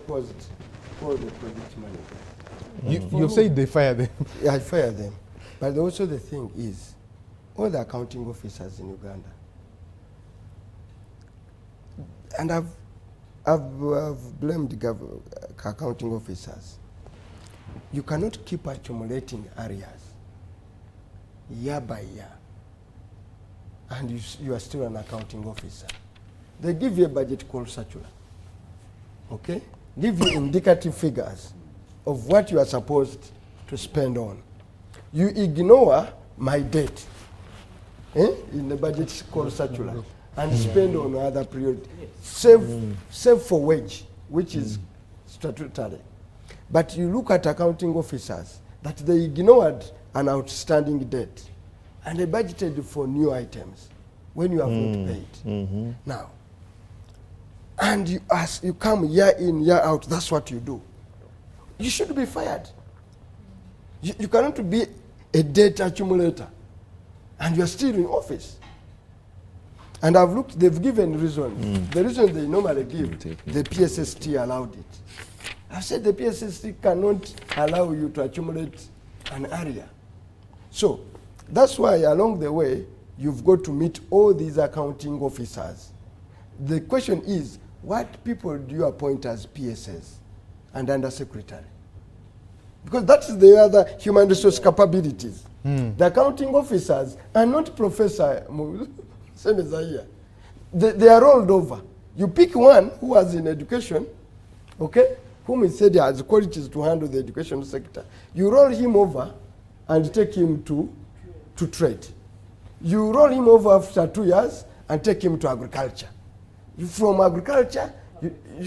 deposit all the project money. You said they fire them. Yeah, I fire them. But also the thing is, all the accounting officers in Uganda, and I've blamed the accounting officers. You cannot keep accumulating arrears year by year, and you are still an accounting officer. They give you a budget called circular, okay? Give you indicative figures of what you are supposed to spend on. You ignore my debt in the budget called circular and spend on other priorities. Save for wage, which is statutory. But you look at accounting officers that they ignored an outstanding debt and they budgeted for new items when you have not paid. Now, and as you come year in, year out, that's what you do. You should be fired. You cannot be a debt accumulator and you're still in office. And I've looked, they've given reasons. The reason they normally give, the PSST allowed it. I've said the PSST cannot allow you to accumulate an area. So that's why along the way, you've got to meet all these accounting officers. The question is, what people do you appoint as PSS and undersecretary? Because that's the other human resource capabilities. The accounting officers are not professor, same as here. They are rolled over. You pick one who was in education, okay, whom he said has qualities to handle the education sector. You roll him over and take him to trade. You roll him over after 2 years and take him to agriculture. From agriculture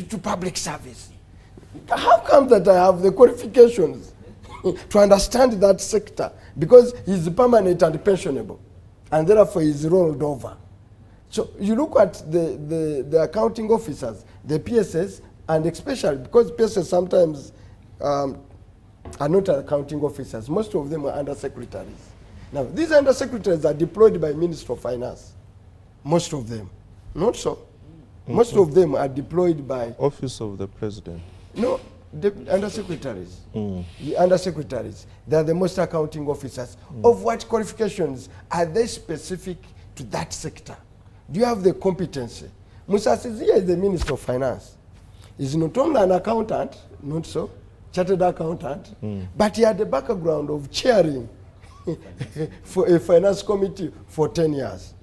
to public service. How come that I have the qualifications to understand that sector? Because he's permanent and pensionable, and therefore he's rolled over. So you look at the accounting officers, the PSS, and especially because PSS sometimes are not accounting officers. Most of them are undersecretaries. Now, these undersecretaries are deployed by Minister of Finance. Most of them. Not so. Most of them are deployed by... Office of the President. No, the undersecretaries. The undersecretaries. They are the most accounting officers. Of what qualifications are they specific to that sector? Do you have the competency? Musa Sizia is the Minister of Finance. He's not only an accountant, not so, chartered accountant, but he had the background of chairing for a finance committee for 10 years.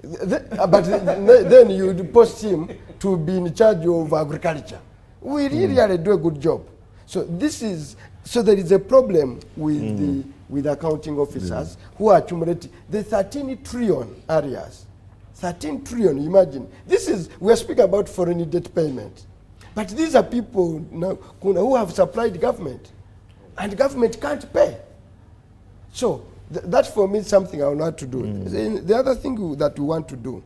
But then you post him to be in charge of agriculture. We really do a good job. So there is a problem with accounting officers who are accumulating the 13 trillion areas. 13 trillion, imagine. We are speaking about foreign debt payment. But these are people now who have supplied government. And government can't pay. So that for me is something I want to do. The other thing that we want to do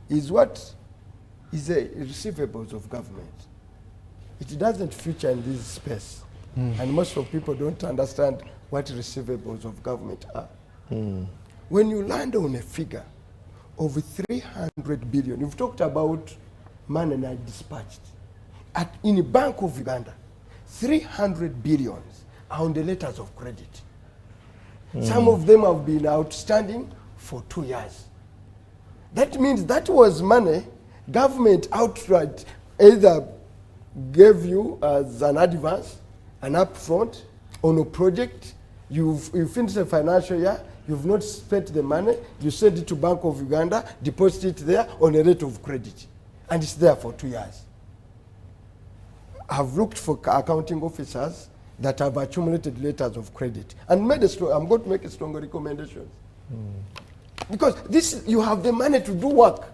is what is the receivables of government. It doesn't feature in this space. And most of people don't understand what receivables of government are. When you land on a figure of 300 billion, you've talked about money I dispatched. In the Bank of Uganda, 300 billions are on the letters of credit. Some of them have been outstanding for 2 years. That means that was money government outright either gave you as an advance, an upfront on a project. You finish the financial year, you've not spent the money, you send it to Bank of Uganda, deposit it there on a rate of credit. And it's there for 2 years. I've looked for accounting officers that have accumulated letters of credit and I'm going to make a stronger recommendation. Because you have the money to do work.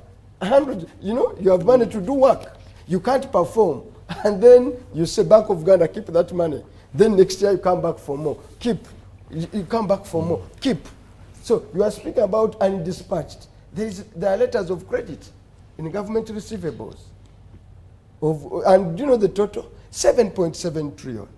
You have money to do work. You can't perform. And then you say, Bank of Uganda, keep that money. Then next year you come back for more. Keep. You come back for more. Keep. So you are speaking about undispatched. There are letters of credit in government receivables. And do you know the total? 7.7 trillion.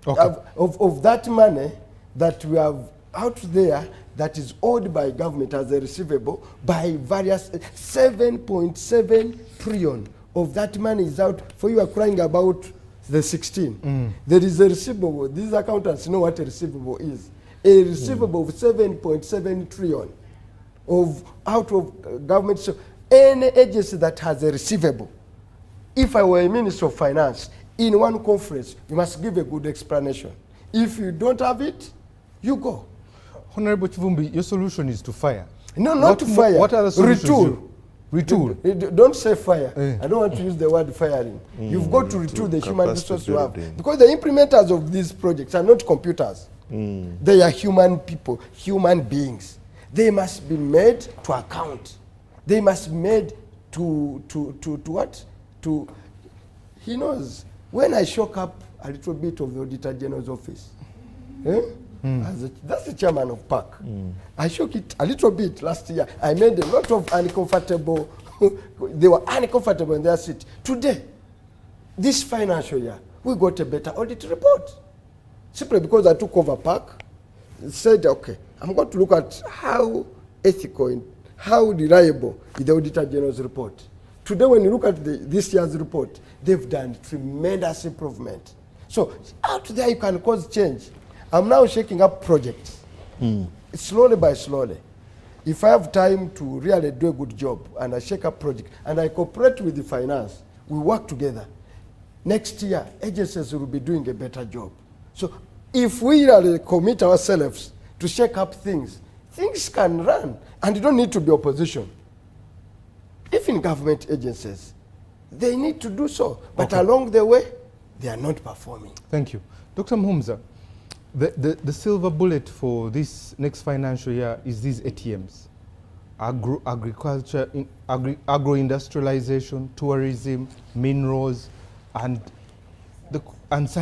Okay. Of that money that we have out there that is owed by government as a receivable by various 7.7 trillion of that money is out. For you are crying about the 16. There is a receivable. These accountants know what a receivable is. A receivable of 7.7 trillion out of government. So any agency that has a receivable, if I were a Minister of Finance, in one conference, you must give a good explanation. If you don't have it, you go. Honorable Kivumbi, your solution is to fire. No, not to fire. What are the solutions? Retool. Retool. Don't say fire. I don't want to use the word firing. You've got to retool the human resource you have. Because the implementers of these projects are not computers. They are human people, human beings. They must be made to account. They must be made to what? He knows. When I shook up a little bit of the Auditor General's office, that's the chairman of PAC. I shook it a little bit last year. I made a lot of uncomfortable, they were uncomfortable in their seat. Today, this financial year, we got a better audit report. Simply because I took over PAC, said, okay, I'm going to look at how ethical and how reliable is the Auditor General's report. Today, when you look at this year's report, they've done tremendous improvement. So out there, you can cause change. I'm now shaking up projects, slowly by slowly. If I have time to really do a good job, and I shake up projects, and I cooperate with the finance, we work together. Next year, agencies will be doing a better job. So if we really commit ourselves to shake up things, things can run, and you don't need to be opposition. Even government agencies, they need to do so. But along the way, they are not performing. Thank you. Dr. Muwanga, the silver bullet for this next financial year is these ATMs. Agriculture, agro-industrialization, tourism, minerals, and